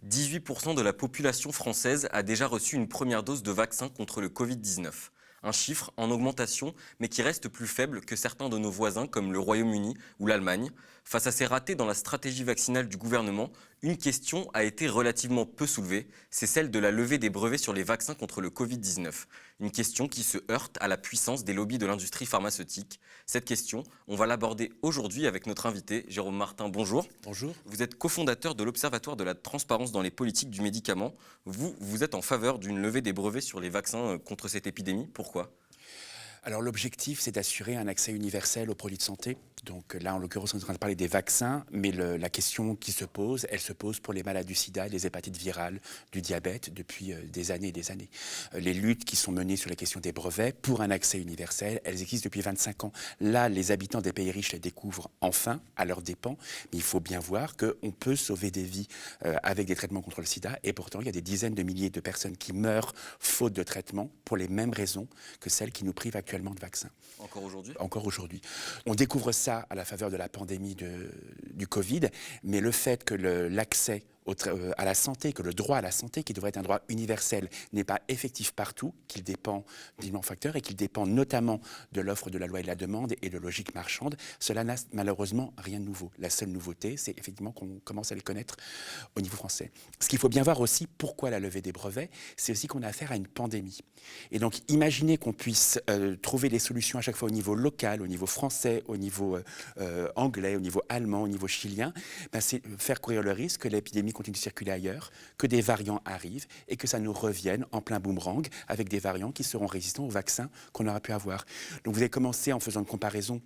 18% de la population française a déjà reçu une première dose de vaccin contre le Covid-19. Un chiffre en augmentation, mais qui reste plus faible que certains de nos voisins comme le Royaume-Uni ou l'Allemagne. Face à ces ratés dans la stratégie vaccinale du gouvernement, une question a été relativement peu soulevée, c'est celle de la levée des brevets sur les vaccins contre le Covid-19. Une question qui se heurte à la puissance des lobbies de l'industrie pharmaceutique. Cette question, on va l'aborder aujourd'hui avec notre invité, Jérôme Martin. Bonjour. Bonjour. Vous êtes cofondateur de l'Observatoire de la transparence dans les politiques du médicament. Vous êtes en faveur d'une levée des brevets sur les vaccins contre cette épidémie. Pourquoi ? Alors l'objectif, c'est d'assurer un accès universel aux produits de santé. Donc là, en l'occurrence, on est en train de parler des vaccins, mais la question qui se pose, elle se pose pour les malades du sida, les hépatites virales, du diabète, depuis des années et des années. Les luttes qui sont menées sur la question des brevets pour un accès universel, elles existent depuis 25 ans. Là, les habitants des pays riches les découvrent enfin, à leurs dépens, mais il faut bien voir qu'on peut sauver des vies avec des traitements contre le sida, et pourtant, il y a des dizaines de milliers de personnes qui meurent faute de traitement pour les mêmes raisons que celles qui nous privent actuellement de vaccins. Encore aujourd'hui ? Encore aujourd'hui. On découvre ça à la faveur de la pandémie du Covid, mais le fait que l'accès à la santé, que le droit à la santé, qui devrait être un droit universel, n'est pas effectif partout, qu'il dépend d'énormément de facteurs et qu'il dépend notamment de l'offre de la loi et de la demande et de logique marchande, cela n'a malheureusement rien de nouveau. La seule nouveauté, c'est effectivement qu'on commence à les connaître au niveau français. Ce qu'il faut bien voir aussi, pourquoi la levée des brevets, c'est aussi qu'on a affaire à une pandémie. Et donc, imaginez qu'on puisse trouver des solutions à chaque fois au niveau local, au niveau français, au niveau anglais, au niveau allemand, au niveau chilien, c'est faire courir le risque que l'épidémie continue de circuler ailleurs, que des variants arrivent et que ça nous revienne en plein boomerang avec des variants qui seront résistants aux vaccins qu'on aura pu avoir. Donc vous avez commencé en faisant une comparaison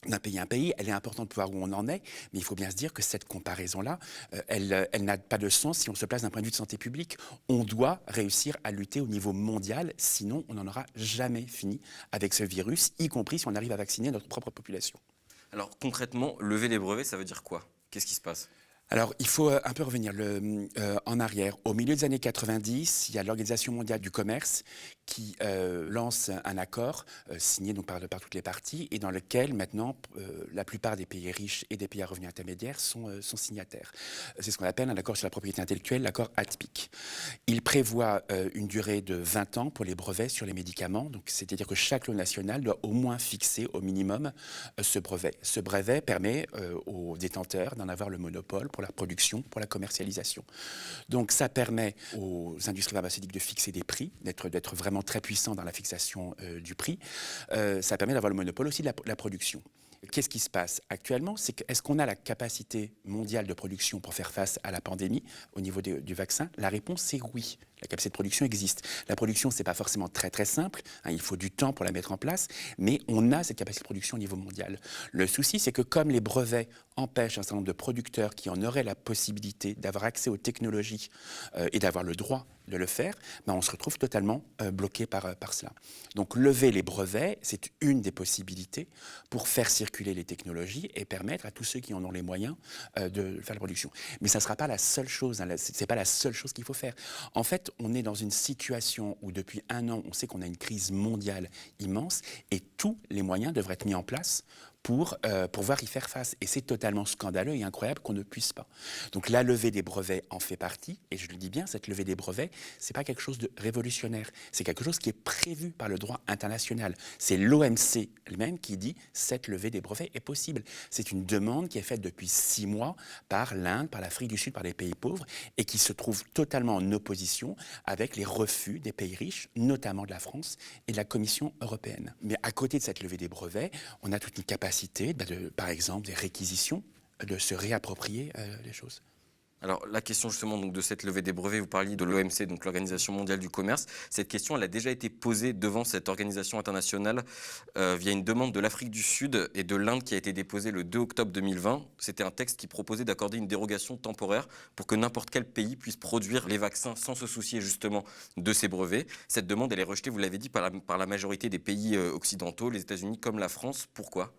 d'un pays à un pays, elle est importante de voir où on en est, mais il faut bien se dire que cette comparaison-là, elle n'a pas de sens si on se place d'un point de vue de santé publique. On doit réussir à lutter au niveau mondial, sinon on n'en aura jamais fini avec ce virus, y compris si on arrive à vacciner notre propre population. Alors concrètement, lever les brevets, ça veut dire quoi ? Qu'est-ce qui se passe ? Alors, il faut un peu revenir en arrière. Au milieu des années 90, il y a l'Organisation mondiale du commerce qui lance un accord signé donc par toutes les parties et dans lequel maintenant la plupart des pays riches et des pays à revenus intermédiaires sont signataires. C'est ce qu'on appelle un accord sur la propriété intellectuelle, l'accord ATPIC. Il prévoit une durée de 20 ans pour les brevets sur les médicaments, donc c'est-à-dire que chaque loi nationale doit au moins fixer au minimum ce brevet. Ce brevet permet aux détenteurs d'en avoir le monopole pour la production, pour la commercialisation. Donc ça permet aux industries pharmaceutiques de fixer des prix, d'être vraiment très puissants dans la fixation du prix. Ça permet d'avoir le monopole aussi de la production. Qu'est-ce qui se passe actuellement? C'est que, est-ce qu'on a la capacité mondiale de production pour faire face à la pandémie au niveau du vaccin? La réponse, c'est oui. La capacité de production existe. La production, c'est pas forcément très très simple. Il faut du temps pour la mettre en place, mais on a cette capacité de production au niveau mondial. Le souci, c'est que comme les brevets empêchent un certain nombre de producteurs qui en auraient la possibilité d'avoir accès aux technologies et d'avoir le droit de le faire, on se retrouve totalement bloqué par cela. Donc lever les brevets, c'est une des possibilités pour faire circuler les technologies et permettre à tous ceux qui en ont les moyens de faire la production. Mais ça ne sera pas la seule chose, c'est pas la seule chose qu'il faut faire. En fait, on est dans une situation où depuis 1 an, on sait qu'on a une crise mondiale immense et tous les moyens devraient être mis en place pour pouvoir y faire face. Et c'est totalement scandaleux et incroyable qu'on ne puisse pas. Donc la levée des brevets en fait partie, et je le dis bien, cette levée des brevets, c'est pas quelque chose de révolutionnaire, c'est quelque chose qui est prévu par le droit international. C'est l'OMC elle-même qui dit cette levée des brevets est possible. C'est une demande qui est faite depuis 6 mois par l'Inde, par l'Afrique du Sud, par les pays pauvres, et qui se trouve totalement en opposition avec les refus des pays riches, notamment de la France et de la Commission européenne. Mais à côté de cette levée des brevets, on a toute une capacité, par exemple, des réquisitions, de se réapproprier les choses. Alors la question justement donc, de cette levée des brevets, vous parliez de l'OMC, donc l'Organisation mondiale du commerce. Cette question, elle a déjà été posée devant cette organisation internationale via une demande de l'Afrique du Sud et de l'Inde qui a été déposée le 2 octobre 2020. C'était un texte qui proposait d'accorder une dérogation temporaire pour que n'importe quel pays puisse produire les vaccins sans se soucier justement de ces brevets. Cette demande, elle est rejetée, vous l'avez dit, par la majorité des pays occidentaux, les États-Unis comme la France. Pourquoi ?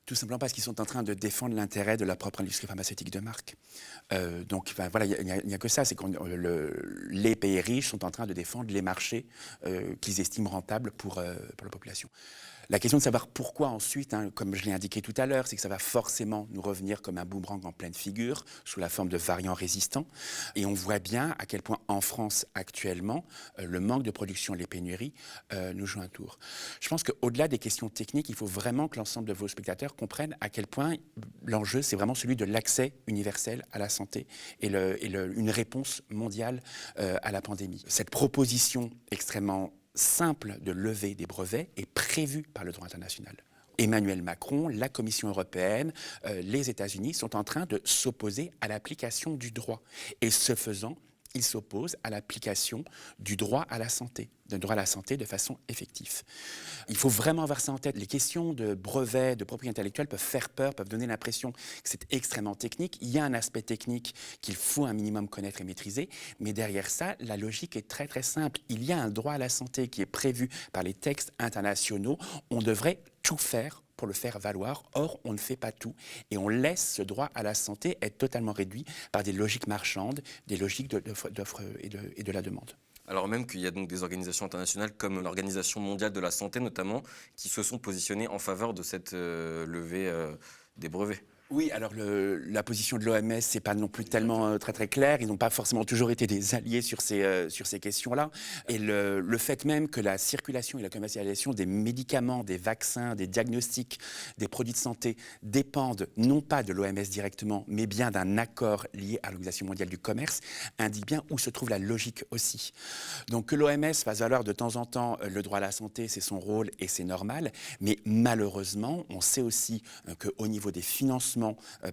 Tout simplement parce qu'ils sont en train de défendre l'intérêt de la propre industrie pharmaceutique de marque. Donc voilà, il n'y a que ça, c'est que les pays riches sont en train de défendre les marchés qu'ils estiment rentables pour la population. La question de savoir pourquoi ensuite, comme je l'ai indiqué tout à l'heure, c'est que ça va forcément nous revenir comme un boomerang en pleine figure, sous la forme de variants résistants. Et on voit bien à quel point en France actuellement, le manque de production et les pénuries nous jouent un tour. Je pense qu'au-delà des questions techniques, il faut vraiment que l'ensemble de vos spectateurs comprennent à quel point l'enjeu, c'est vraiment celui de l'accès universel à la santé et une réponse mondiale à la pandémie. Cette proposition extrêmement simple de lever des brevets est prévu par le droit international. Emmanuel Macron, la Commission européenne, les États-Unis sont en train de s'opposer à l'application du droit. Et ce faisant, ils s'opposent à l'application du droit à la santé, d'un droit à la santé de façon effective. Il faut vraiment avoir ça en tête. Les questions de brevets, de propriété intellectuelle peuvent faire peur, peuvent donner l'impression que c'est extrêmement technique. Il y a un aspect technique qu'il faut un minimum connaître et maîtriser, mais derrière ça, la logique est très très simple. Il y a un droit à la santé qui est prévu par les textes internationaux. On devrait tout faire pour le faire valoir. Or, on ne fait pas tout. Et on laisse ce droit à la santé être totalement réduit par des logiques marchandes, des logiques d'offre et de la demande. Alors même qu'il y a donc des organisations internationales comme l'Organisation mondiale de la santé notamment, qui se sont positionnées en faveur de cette levée des brevets. Oui, alors la position de l'OMS, c'est pas non plus tellement très très clair. Ils n'ont pas forcément toujours été des alliés sur ces questions-là. Et le fait même que la circulation et la commercialisation des médicaments, des vaccins, des diagnostics, des produits de santé dépendent non pas de l'OMS directement, mais bien d'un accord lié à l'Organisation mondiale du commerce, indique bien où se trouve la logique aussi. Donc que l'OMS fasse valoir de temps en temps le droit à la santé, c'est son rôle et c'est normal. Mais malheureusement, on sait aussi qu'au niveau des financements,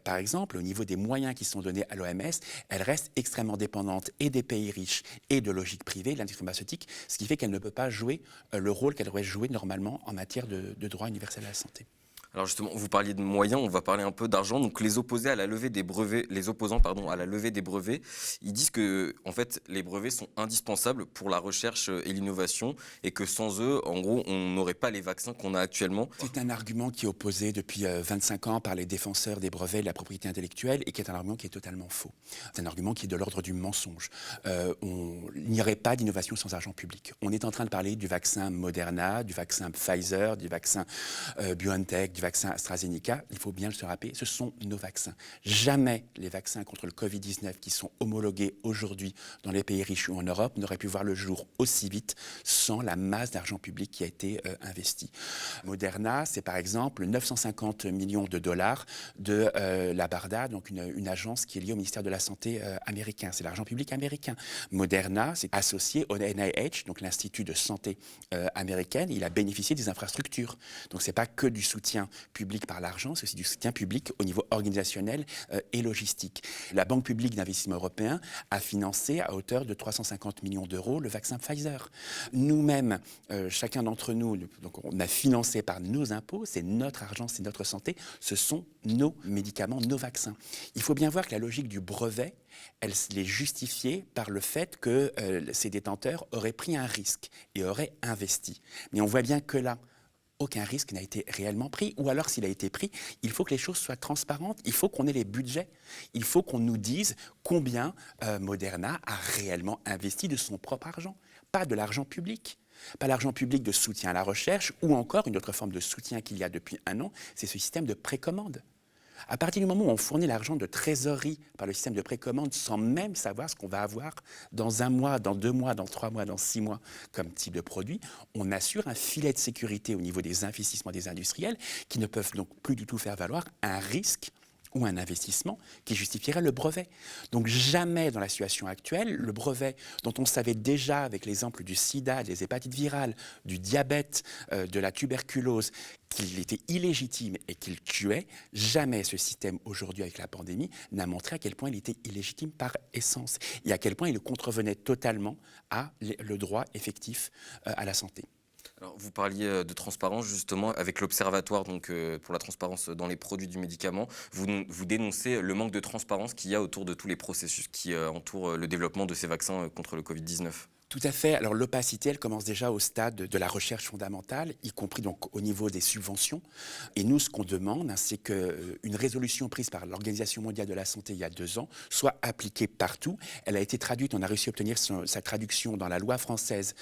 par exemple, au niveau des moyens qui sont donnés à l'OMS, elle reste extrêmement dépendante et des pays riches et de logique privée, de l'industrie pharmaceutique, ce qui fait qu'elle ne peut pas jouer le rôle qu'elle devrait jouer normalement en matière de droit universel à la santé. Alors justement, vous parliez de moyens, on va parler un peu d'argent. Donc les opposés à la levée des brevets, les opposants pardon, à la levée des brevets, ils disent que en fait les brevets sont indispensables pour la recherche et l'innovation et que sans eux, en gros, on n'aurait pas les vaccins qu'on a actuellement. C'est un argument qui est opposé depuis 25 ans par les défenseurs des brevets et de la propriété intellectuelle et qui est un argument qui est totalement faux. C'est un argument qui est de l'ordre du mensonge. Il n'y aurait pas d'innovation sans argent public. On est en train de parler du vaccin Moderna, du vaccin Pfizer, du vaccin BioNTech, du vaccin AstraZeneca. Il faut bien se rappeler, ce sont nos vaccins. Jamais les vaccins contre le Covid-19 qui sont homologués aujourd'hui dans les pays riches ou en Europe n'auraient pu voir le jour aussi vite sans la masse d'argent public qui a été investie. Moderna, c'est par exemple 950 millions de dollars de la BARDA, donc une agence qui est liée au ministère de la Santé américain. C'est l'argent public américain. Moderna, c'est associé au NIH, donc l'Institut de santé américaine. Il a bénéficié des infrastructures. Donc c'est pas que du soutien public par l'argent, c'est aussi du soutien public au niveau organisationnel et logistique. La Banque publique d'investissement européen a financé à hauteur de 350 millions d'euros le vaccin Pfizer. Nous-mêmes, chacun d'entre nous, donc on a financé par nos impôts, c'est notre argent, c'est notre santé, ce sont nos médicaments, nos vaccins. Il faut bien voir que la logique du brevet, elle est justifiée par le fait que ces détenteurs auraient pris un risque et auraient investi. Mais on voit bien que là, aucun risque n'a été réellement pris, ou alors s'il a été pris, il faut que les choses soient transparentes, il faut qu'on ait les budgets, il faut qu'on nous dise combien Moderna a réellement investi de son propre argent, pas de l'argent public. Pas l'argent public de soutien à la recherche, ou encore une autre forme de soutien qu'il y a depuis un an, c'est ce système de précommande. À partir du moment où on fournit l'argent de trésorerie par le système de précommande sans même savoir ce qu'on va avoir dans un mois, dans 2 mois, dans 3 mois, dans 6 mois comme type de produit, on assure un filet de sécurité au niveau des investissements des industriels qui ne peuvent donc plus du tout faire valoir un risque ou un investissement qui justifierait le brevet. Donc jamais dans la situation actuelle, le brevet dont on savait déjà avec l'exemple du sida, des hépatites virales, du diabète, de la tuberculose, qu'il était illégitime et qu'il tuait, jamais ce système aujourd'hui avec la pandémie n'a montré à quel point il était illégitime par essence et à quel point il contrevenait totalement à le droit effectif à la santé. Alors, vous parliez de transparence justement avec l'Observatoire donc, pour la transparence dans les produits du médicament. Vous dénoncez le manque de transparence qu'il y a autour de tous les processus qui entourent le développement de ces vaccins contre le Covid-19. Tout à fait. Alors l'opacité, elle commence déjà au stade de la recherche fondamentale, y compris donc au niveau des subventions. Et nous, ce qu'on demande, c'est qu'une résolution prise par l'Organisation mondiale de la santé il y a 2 ans soit appliquée partout. Elle a été traduite, on a réussi à obtenir sa traduction dans la loi française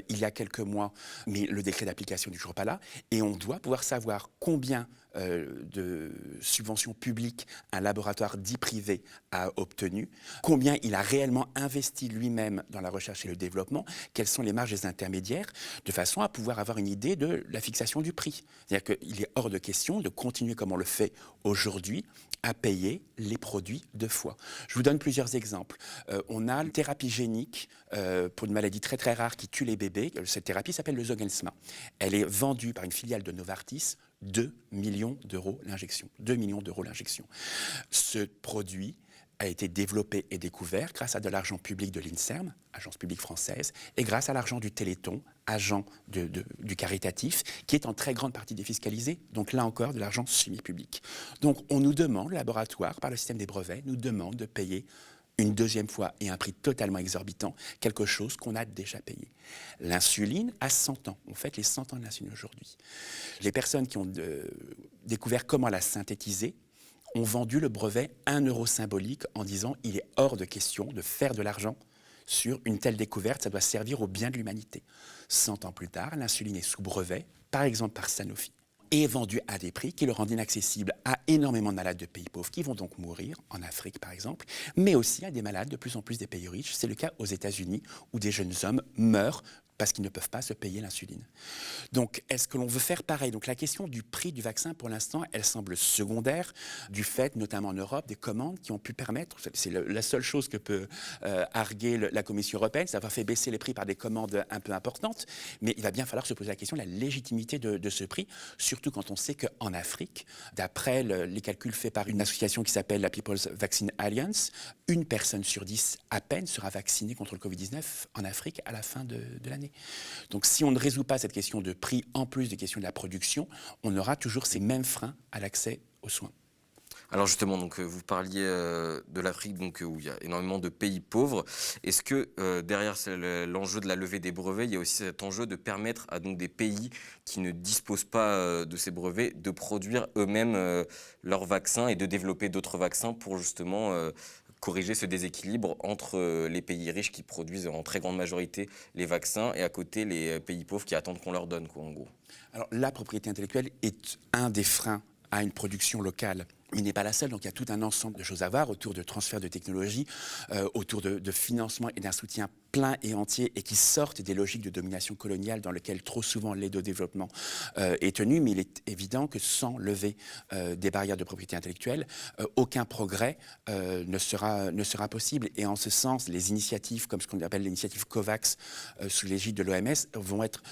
il y a quelques mois, mais le décret d'application n'est toujours pas là. Et on doit pouvoir savoir combien de subventions publiques un laboratoire dit privé a obtenu, combien il a réellement investi lui-même dans la recherche et le développement, quelles sont les marges des intermédiaires, de façon à pouvoir avoir une idée de la fixation du prix. C'est-à-dire qu'il est hors de question de continuer comme on le fait aujourd'hui à payer les produits 2 fois. Je vous donne plusieurs exemples. On a une thérapie génique pour une maladie très très rare qui tue les bébés. Cette thérapie s'appelle le Zolgensma. Elle est vendue par une filiale de Novartis 2 millions d'euros l'injection. 2 millions d'euros l'injection. Ce produit a été développé et découvert grâce à de l'argent public de l'INSERM, agence publique française, et grâce à l'argent du Téléthon, agent du caritatif, qui est en très grande partie défiscalisé, donc là encore de l'argent semi-public. Donc on nous demande, le laboratoire, par le système des brevets, nous demande de payer une 2e fois et un prix totalement exorbitant, quelque chose qu'on a déjà payé. L'insuline a 100 ans. On fête les 100 ans de l'insuline aujourd'hui. Les personnes qui ont découvert comment la synthétiser ont vendu le brevet 1 euro symbolique en disant il est hors de question de faire de l'argent sur une telle découverte, ça doit servir au bien de l'humanité. 100 ans plus tard, l'insuline est sous brevet, par exemple par Sanofi, et est vendue à des prix qui le rendent inaccessible à énormément de malades de pays pauvres qui vont donc mourir, en Afrique par exemple, mais aussi à des malades de plus en plus des pays riches. C'est le cas aux États-Unis où des jeunes hommes meurent parce qu'ils ne peuvent pas se payer l'insuline. Donc, est-ce que l'on veut faire pareil? Donc, la question du prix du vaccin, pour l'instant, elle semble secondaire, du fait, notamment en Europe, des commandes qui ont pu permettre, c'est la seule chose que peut arguer la Commission européenne, c'est d'avoir fait baisser les prix par des commandes un peu importantes, mais il va bien falloir se poser la question de la légitimité de ce prix, surtout quand on sait qu'en Afrique, d'après les calculs faits par une association qui s'appelle la People's Vaccine Alliance, 1 personne sur 10 à peine sera vaccinée contre le Covid-19 en Afrique à la fin de l'année. Donc si on ne résout pas cette question de prix en plus des questions de la production, on aura toujours ces mêmes freins à l'accès aux soins. Alors justement, donc, vous parliez de l'Afrique, donc, où il y a énormément de pays pauvres. Est-ce que derrière l'enjeu de la levée des brevets, il y a aussi cet enjeu de permettre à donc, des pays qui ne disposent pas de ces brevets de produire eux-mêmes leurs vaccins et de développer d'autres vaccins pour justement corriger ce déséquilibre entre les pays riches qui produisent en très grande majorité les vaccins et à côté les pays pauvres qui attendent qu'on leur donne, quoi, en gros? Alors la propriété intellectuelle est un des freins à une production locale. Mais n'est pas la seule, donc il y a tout un ensemble de choses à voir autour de transfert de technologie, autour de financement et d'un soutien plein et entier et qui sortent des logiques de domination coloniale dans lesquelles trop souvent l'aide au développement est tenue. Mais il est évident que sans lever des barrières de propriété intellectuelle, aucun progrès ne sera possible. Et en ce sens, les initiatives, comme ce qu'on appelle l'initiative COVAX sous l'égide de l'OMS, vont être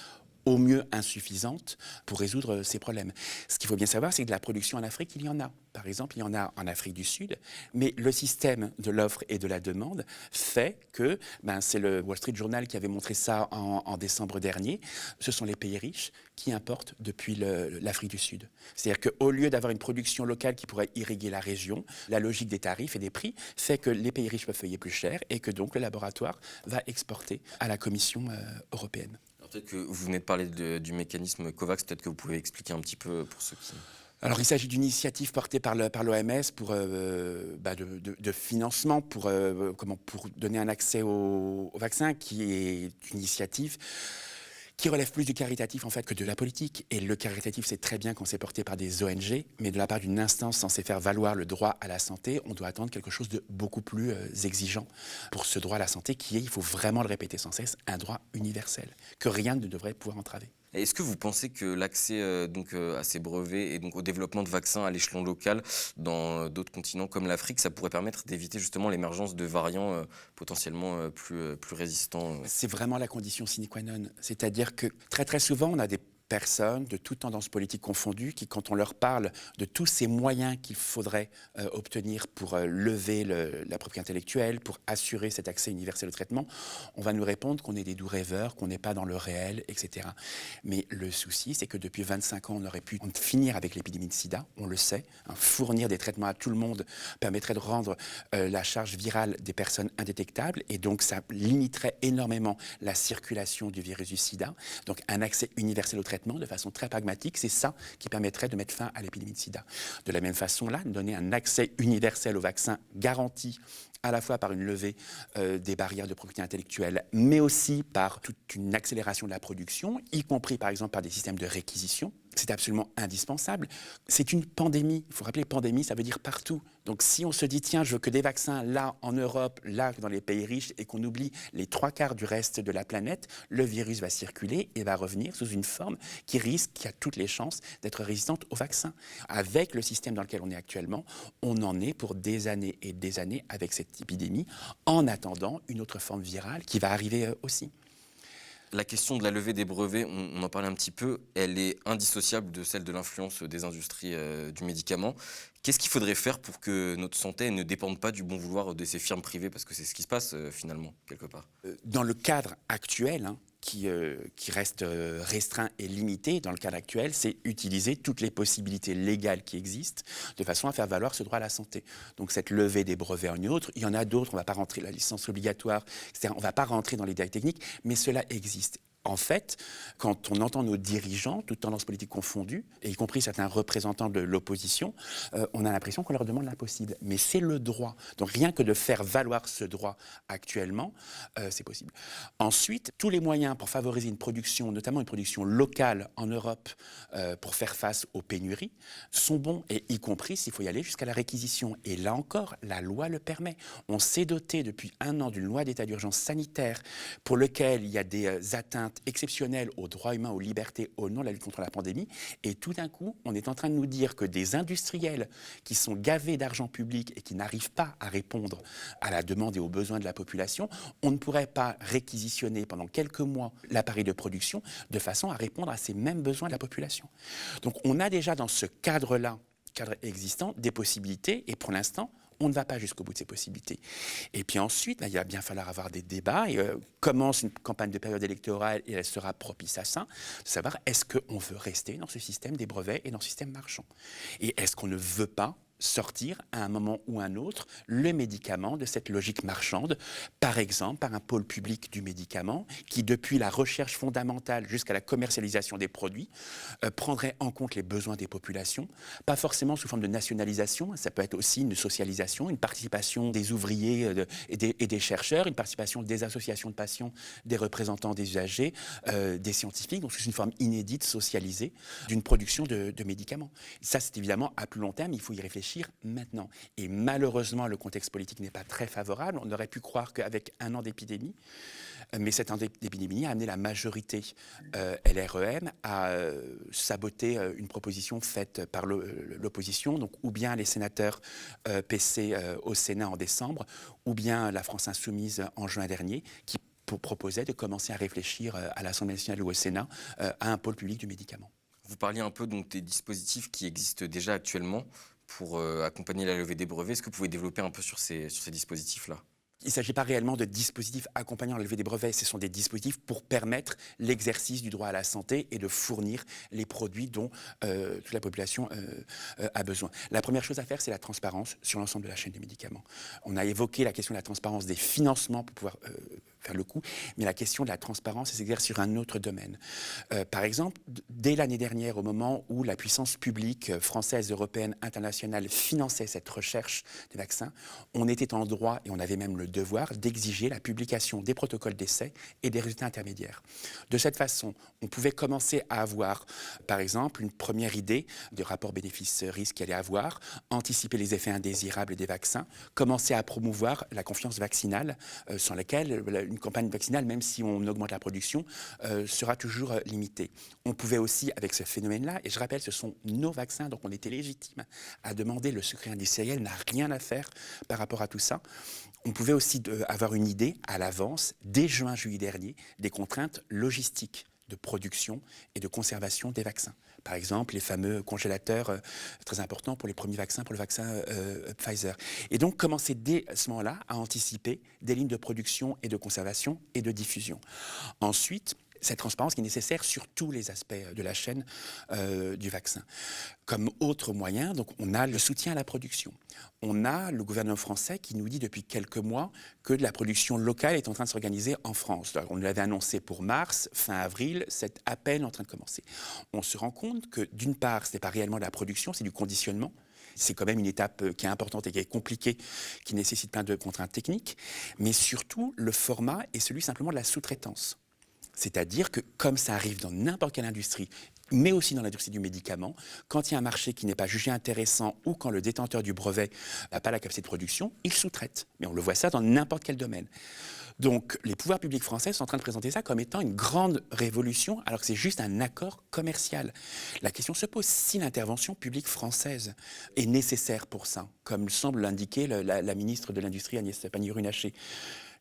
au mieux insuffisantes pour résoudre ces problèmes. Ce qu'il faut bien savoir, c'est que de la production en Afrique, il y en a. Par exemple, il y en a en Afrique du Sud, mais le système de l'offre et de la demande fait que, c'est le Wall Street Journal qui avait montré ça en décembre dernier, ce sont les pays riches qui importent depuis l'Afrique du Sud. C'est-à-dire qu'au lieu d'avoir une production locale qui pourrait irriguer la région, la logique des tarifs et des prix fait que les pays riches peuvent payer plus cher et que donc le laboratoire va exporter à la Commission européenne. Peut-être que vous venez de parler du mécanisme COVAX, peut-être que vous pouvez expliquer un petit peu pour ceux qui... Alors, il s'agit d'une initiative portée par l'OMS pour de financement pour donner un accès au vaccin, qui est une initiative qui relève plus du caritatif en fait que de la politique. Et le caritatif, c'est très bien quand c'est porté par des ONG, mais de la part d'une instance censée faire valoir le droit à la santé, on doit attendre quelque chose de beaucoup plus exigeant pour ce droit à la santé qui est, il faut vraiment le répéter sans cesse, un droit universel, que rien ne devrait pouvoir entraver. Est-ce que vous pensez que l'accès à ces brevets et donc au développement de vaccins à l'échelon local dans d'autres continents comme l'Afrique, ça pourrait permettre d'éviter justement l'émergence de variants potentiellement plus résistants? C'est vraiment la condition sine qua non. C'est-à-dire que très très souvent, on a des personne, de toute tendance politique confondue, qui, quand on leur parle de tous ces moyens qu'il faudrait obtenir pour lever la propriété intellectuelle, pour assurer cet accès universel au traitement, on va nous répondre qu'on est des doux rêveurs, qu'on n'est pas dans le réel, etc. Mais le souci, c'est que depuis 25 ans, on aurait pu en finir avec l'épidémie de sida, on le sait. Hein, fournir des traitements à tout le monde permettrait de rendre la charge virale des personnes indétectables, et donc ça limiterait énormément la circulation du virus du sida. Donc un accès universel au traitement de façon très pragmatique, c'est ça qui permettrait de mettre fin à l'épidémie de sida. De la même façon, là, donner un accès universel au vaccin garanti à la fois par une levée des barrières de propriété intellectuelle, mais aussi par toute une accélération de la production, y compris par exemple par des systèmes de réquisition. C'est absolument indispensable. C'est une pandémie. Il faut rappeler, pandémie, ça veut dire partout. Donc si on se dit, tiens, je veux que des vaccins là, en Europe, là, dans les pays riches, et qu'on oublie les 3/4 du reste de la planète, le virus va circuler et va revenir sous une forme qui a toutes les chances d'être résistante au vaccin. Avec le système dans lequel on est actuellement, on en est pour des années et des années avec cette épidémie, en attendant une autre forme virale qui va arriver aussi. La question de la levée des brevets, on en parlait un petit peu, elle est indissociable de celle de l'influence des industries du médicament. Qu'est-ce qu'il faudrait faire pour que notre santé ne dépende pas du bon vouloir de ces firmes privées? Parce que c'est ce qui se passe finalement, quelque part. Dans le cadre actuel, qui reste restreint et limité, dans le cadre actuel, c'est utiliser toutes les possibilités légales qui existent de façon à faire valoir ce droit à la santé. Donc cette levée des brevets en une autre, il y en a d'autres, on ne va pas rentrer, la licence obligatoire, c'est-à-dire on ne va pas rentrer dans les détails techniques, mais cela existe. En fait, quand on entend nos dirigeants, toutes tendances politiques confondues, et y compris certains représentants de l'opposition, on a l'impression qu'on leur demande l'impossible. Mais c'est le droit. Donc rien que de faire valoir ce droit actuellement, c'est possible. Ensuite, tous les moyens pour favoriser une production, notamment une production locale en Europe, pour faire face aux pénuries, sont bons, et y compris s'il faut y aller jusqu'à la réquisition. Et là encore, la loi le permet. On s'est doté depuis 1 an d'une loi d'état d'urgence sanitaire pour lequel il y a des atteintes exceptionnelle aux droits humains, aux libertés, au nom de la lutte contre la pandémie. Et tout d'un coup, on est en train de nous dire que des industriels qui sont gavés d'argent public et qui n'arrivent pas à répondre à la demande et aux besoins de la population, on ne pourrait pas réquisitionner pendant quelques mois l'appareil de production de façon à répondre à ces mêmes besoins de la population. Donc on a déjà dans ce cadre-là, cadre existant, des possibilités, et pour l'instant, on ne va pas jusqu'au bout de ces possibilités. Et puis ensuite, il va bien falloir avoir des débats. Et, commence une campagne de période électorale et elle sera propice à ça, de savoir est-ce qu'on veut rester dans ce système des brevets et dans ce système marchand. Et est-ce qu'on ne veut pas sortir à un moment ou un autre le médicament de cette logique marchande, par exemple par un pôle public du médicament qui, depuis la recherche fondamentale jusqu'à la commercialisation des produits, prendrait en compte les besoins des populations, pas forcément sous forme de nationalisation, ça peut être aussi une socialisation, une participation des ouvriers et des chercheurs, une participation des associations de patients, des représentants des usagers, des scientifiques, donc c'est une forme inédite, socialisée, d'une production de médicaments. Ça, c'est évidemment à plus long terme, il faut y réfléchir maintenant. Et malheureusement, le contexte politique n'est pas très favorable. On aurait pu croire qu'avec 1 an d'épidémie, mais cette année d'épidémie a amené la majorité LREM à saboter une proposition faite par l'opposition, donc ou bien les sénateurs PC au Sénat en décembre, ou bien la France Insoumise en juin dernier, qui proposait de commencer à réfléchir à l'Assemblée nationale ou au Sénat à un pôle public du médicament. Vous parliez un peu donc, des dispositifs qui existent déjà actuellement pour accompagner la levée des brevets. Est-ce que vous pouvez développer un peu sur ces dispositifs-là? Il ne s'agit pas réellement de dispositifs accompagnant la levée des brevets, ce sont des dispositifs pour permettre l'exercice du droit à la santé et de fournir les produits dont toute la population a besoin. La première chose à faire, c'est la transparence sur l'ensemble de la chaîne des médicaments. On a évoqué la question de la transparence des financements pour pouvoir faire le coût, mais la question de la transparence s'exerce sur un autre domaine. Par exemple, dès l'année dernière, au moment où la puissance publique française, européenne, internationale finançait cette recherche des vaccins, on était en droit, et on avait même le devoir, d'exiger la publication des protocoles d'essai et des résultats intermédiaires. De cette façon, on pouvait commencer à avoir, par exemple, une première idée de rapport bénéfice-risque qu'il allait avoir, anticiper les effets indésirables des vaccins, commencer à promouvoir la confiance vaccinale, sans laquelle une campagne vaccinale, même si on augmente la production, sera toujours limitée. On pouvait aussi, avec ce phénomène-là, et je rappelle, ce sont nos vaccins, donc on était légitime à demander, le secret industriel n'a rien à faire par rapport à tout ça. On pouvait aussi avoir une idée à l'avance, dès juin-juillet dernier, des contraintes logistiques de production et de conservation des vaccins. Par exemple, les fameux congélateurs très importants pour les premiers vaccins, pour le vaccin Pfizer. Et donc, commencer dès ce moment-là à anticiper des lignes de production et de conservation et de diffusion. Ensuite, cette transparence qui est nécessaire sur tous les aspects de la chaîne du vaccin. Comme autre moyen, donc, on a le soutien à la production. On a le gouvernement français qui nous dit depuis quelques mois que la production locale est en train de s'organiser en France. Alors, on l'avait annoncé pour mars, fin avril, c'est à peine en train de commencer. On se rend compte que d'une part, ce n'est pas réellement de la production, c'est du conditionnement. C'est quand même une étape qui est importante et qui est compliquée, qui nécessite plein de contraintes techniques. Mais surtout, le format est celui simplement de la sous-traitance. C'est-à-dire que, comme ça arrive dans n'importe quelle industrie, mais aussi dans l'industrie du médicament, quand il y a un marché qui n'est pas jugé intéressant ou quand le détenteur du brevet n'a pas la capacité de production, il sous-traite. Mais on le voit ça dans n'importe quel domaine. Donc les pouvoirs publics français sont en train de présenter ça comme étant une grande révolution, alors que c'est juste un accord commercial. La question se pose si l'intervention publique française est nécessaire pour ça, comme semble l'indiquer la ministre de l'Industrie Agnès Pannier-Runacher.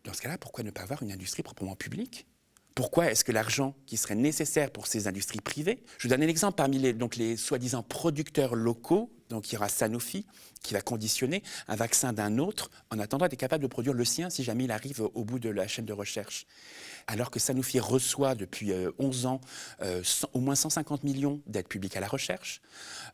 Dans ce cas-là, pourquoi ne pas avoir une industrie proprement publique ? Pourquoi est-ce que l'argent qui serait nécessaire pour ces industries privées, je vous donne un exemple parmi les soi-disant producteurs locaux, donc il y aura Sanofi qui va conditionner un vaccin d'un autre en attendant d'être capable de produire le sien si jamais il arrive au bout de la chaîne de recherche. Alors que Sanofi reçoit depuis 11 ans au moins 150 millions d'aides publiques à la recherche,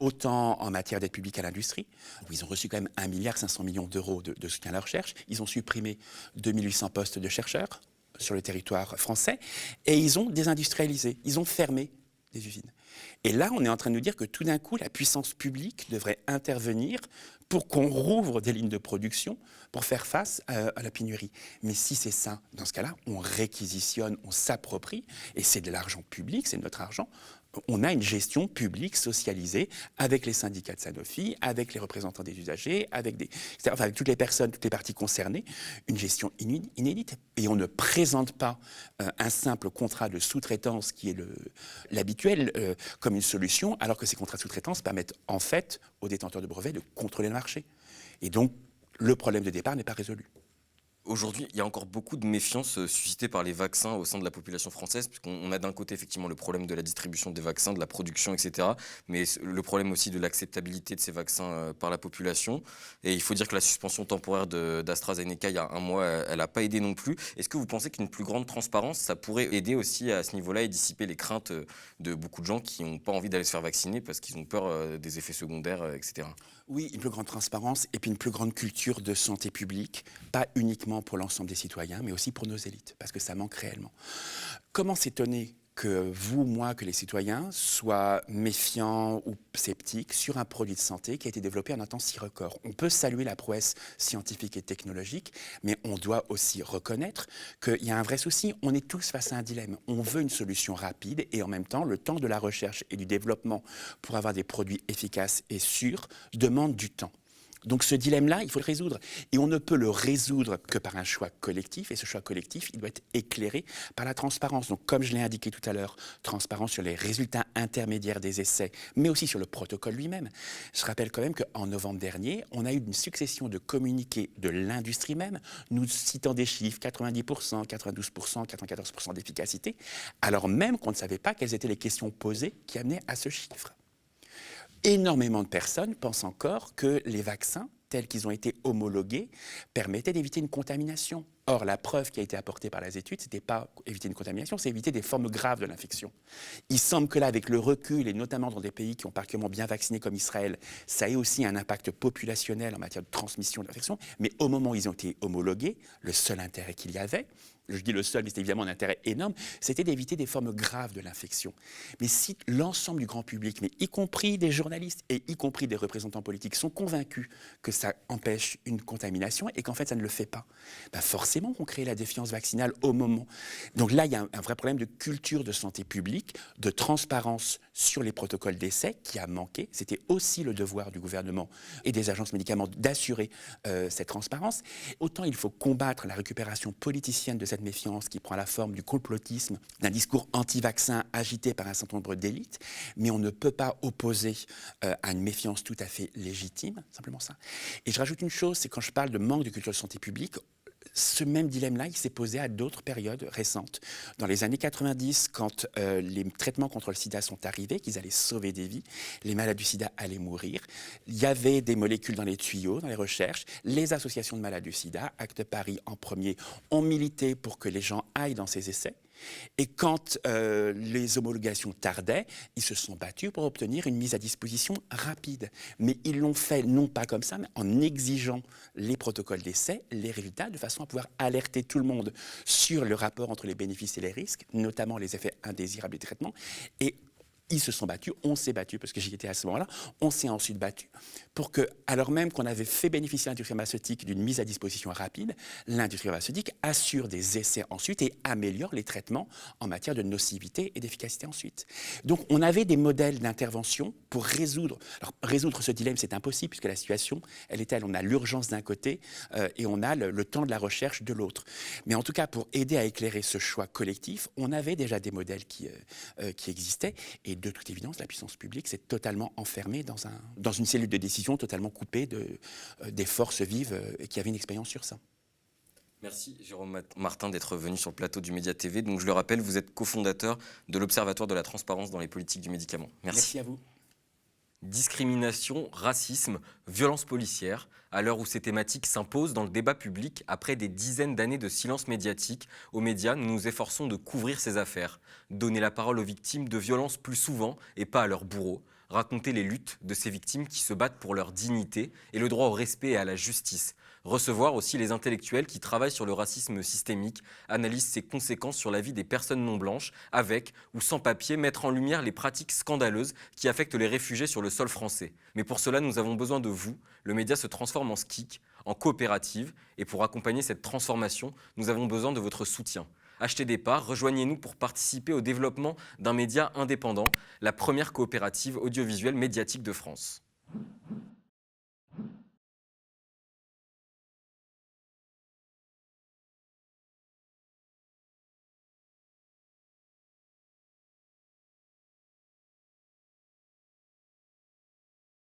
autant en matière d'aide publique à l'industrie, où ils ont reçu quand même 1,5 milliard d'euros de soutien à la recherche. Ils ont supprimé 2800 postes de chercheurs sur le territoire français, et ils ont désindustrialisé, ils ont fermé des usines. Et là, on est en train de nous dire que tout d'un coup, la puissance publique devrait intervenir pour qu'on rouvre des lignes de production pour faire face à la pénurie. Mais si c'est ça, dans ce cas-là, on réquisitionne, on s'approprie, et c'est de l'argent public, c'est notre argent. On a une gestion publique socialisée avec les syndicats de Sanofi, avec les représentants des usagers, avec toutes les personnes, toutes les parties concernées, une gestion inédite. Et on ne présente pas un simple contrat de sous-traitance qui est l'habituel comme une solution, alors que ces contrats de sous-traitance permettent en fait aux détenteurs de brevets de contrôler le marché. Et donc, le problème de départ n'est pas résolu. Aujourd'hui, il y a encore beaucoup de méfiance suscitée par les vaccins au sein de la population française, puisqu'on a d'un côté effectivement le problème de la distribution des vaccins, de la production, etc., mais le problème aussi de l'acceptabilité de ces vaccins par la population. Et il faut dire que la suspension temporaire d'AstraZeneca il y a un mois, elle n'a pas aidé non plus. Est-ce que vous pensez qu'une plus grande transparence, ça pourrait aider aussi à ce niveau-là et dissiper les craintes de beaucoup de gens qui n'ont pas envie d'aller se faire vacciner parce qu'ils ont peur des effets secondaires, etc. Oui, une plus grande transparence et puis une plus grande culture de santé publique, pas uniquement pour l'ensemble des citoyens, mais aussi pour nos élites, parce que ça manque réellement. Comment s'étonner que vous, moi, que les citoyens soient méfiants ou sceptiques sur un produit de santé qui a été développé en un temps si record? On peut saluer la prouesse scientifique et technologique, mais on doit aussi reconnaître qu'il y a un vrai souci. On est tous face à un dilemme. On veut une solution rapide et en même temps, le temps de la recherche et du développement pour avoir des produits efficaces et sûrs demande du temps. Donc ce dilemme-là, il faut le résoudre. Et on ne peut le résoudre que par un choix collectif. Et ce choix collectif, il doit être éclairé par la transparence. Donc comme je l'ai indiqué tout à l'heure, transparence sur les résultats intermédiaires des essais, mais aussi sur le protocole lui-même. Je rappelle quand même qu'en novembre dernier, on a eu une succession de communiqués de l'industrie même, nous citant des chiffres, 90%, 92%, 94% d'efficacité, alors même qu'on ne savait pas quelles étaient les questions posées qui amenaient à ce chiffre. Énormément de personnes pensent encore que les vaccins, tels qu'ils ont été homologués, permettaient d'éviter une contamination. Or, la preuve qui a été apportée par les études, ce n'était pas éviter une contamination, c'est éviter des formes graves de l'infection. Il semble que là, avec le recul, et notamment dans des pays qui ont particulièrement bien vacciné comme Israël, ça ait aussi un impact populationnel en matière de transmission de l'infection. Mais au moment où ils ont été homologués, le seul intérêt qu'il y avait, je dis le seul, mais c'était évidemment un intérêt énorme, c'était d'éviter des formes graves de l'infection. Mais si l'ensemble du grand public, mais y compris des journalistes et y compris des représentants politiques, sont convaincus que ça empêche une contamination et qu'en fait ça ne le fait pas, ben forcément qu'on crée la défiance vaccinale au moment. Donc là, il y a un vrai problème de culture de santé publique, de transparence sur les protocoles d'essai qui a manqué. C'était aussi le devoir du gouvernement et des agences médicaments d'assurer cette transparence. Autant il faut combattre la récupération politicienne de cette méfiance qui prend la forme du complotisme, d'un discours anti-vaccin agité par un certain nombre d'élites, mais on ne peut pas opposer à une méfiance tout à fait légitime, simplement ça. Et je rajoute une chose, c'est quand je parle de manque de culture de santé publique, Ce même dilemme-là, il s'est posé à d'autres périodes récentes. Dans les années 90, quand les traitements contre le sida sont arrivés, qu'ils allaient sauver des vies, les malades du sida allaient mourir, il y avait des molécules dans les tuyaux, dans les recherches. Les associations de malades du sida, Acte Paris en premier, ont milité pour que les gens aillent dans ces essais. Et quand les homologations tardaient, ils se sont battus pour obtenir une mise à disposition rapide. Mais ils l'ont fait non pas comme ça, mais en exigeant les protocoles d'essai, les résultats, de façon à pouvoir alerter tout le monde sur le rapport entre les bénéfices et les risques, notamment les effets indésirables des traitements. Et ils se sont battus, on s'est battu, parce que j'y étais à ce moment-là, on s'est ensuite battu pour que, alors même qu'on avait fait bénéficier l'industrie pharmaceutique d'une mise à disposition rapide, l'industrie pharmaceutique assure des essais ensuite et améliore les traitements en matière de nocivité et d'efficacité ensuite. Donc on avait des modèles d'intervention pour résoudre. Alors résoudre ce dilemme, c'est impossible, puisque la situation, elle est telle, on a l'urgence d'un côté et on a le temps de la recherche de l'autre. Mais en tout cas, pour aider à éclairer ce choix collectif, on avait déjà des modèles qui existaient. Et de toute évidence, la puissance publique s'est totalement enfermée dans une cellule de décision totalement coupée des forces vives qui avaient une expérience sur ça. Merci Jérôme Martin d'être venu sur le plateau du Média TV. Donc je le rappelle, vous êtes cofondateur de l'Observatoire de la transparence dans les politiques du médicament. Merci à vous. Discrimination, racisme, violence policière, à l'heure où ces thématiques s'imposent dans le débat public, après des dizaines d'années de silence médiatique, aux médias, nous nous efforçons de couvrir ces affaires, donner la parole aux victimes de violences plus souvent et pas à leurs bourreaux, raconter les luttes de ces victimes qui se battent pour leur dignité et le droit au respect et à la justice, recevoir aussi les intellectuels qui travaillent sur le racisme systémique, analysent ses conséquences sur la vie des personnes non blanches, avec ou sans papier, mettre en lumière les pratiques scandaleuses qui affectent les réfugiés sur le sol français. Mais pour cela, nous avons besoin de vous. Le média se transforme en SKIC, en coopérative, et pour accompagner cette transformation, nous avons besoin de votre soutien. Achetez des parts, rejoignez-nous pour participer au développement d'un média indépendant, la première coopérative audiovisuelle médiatique de France.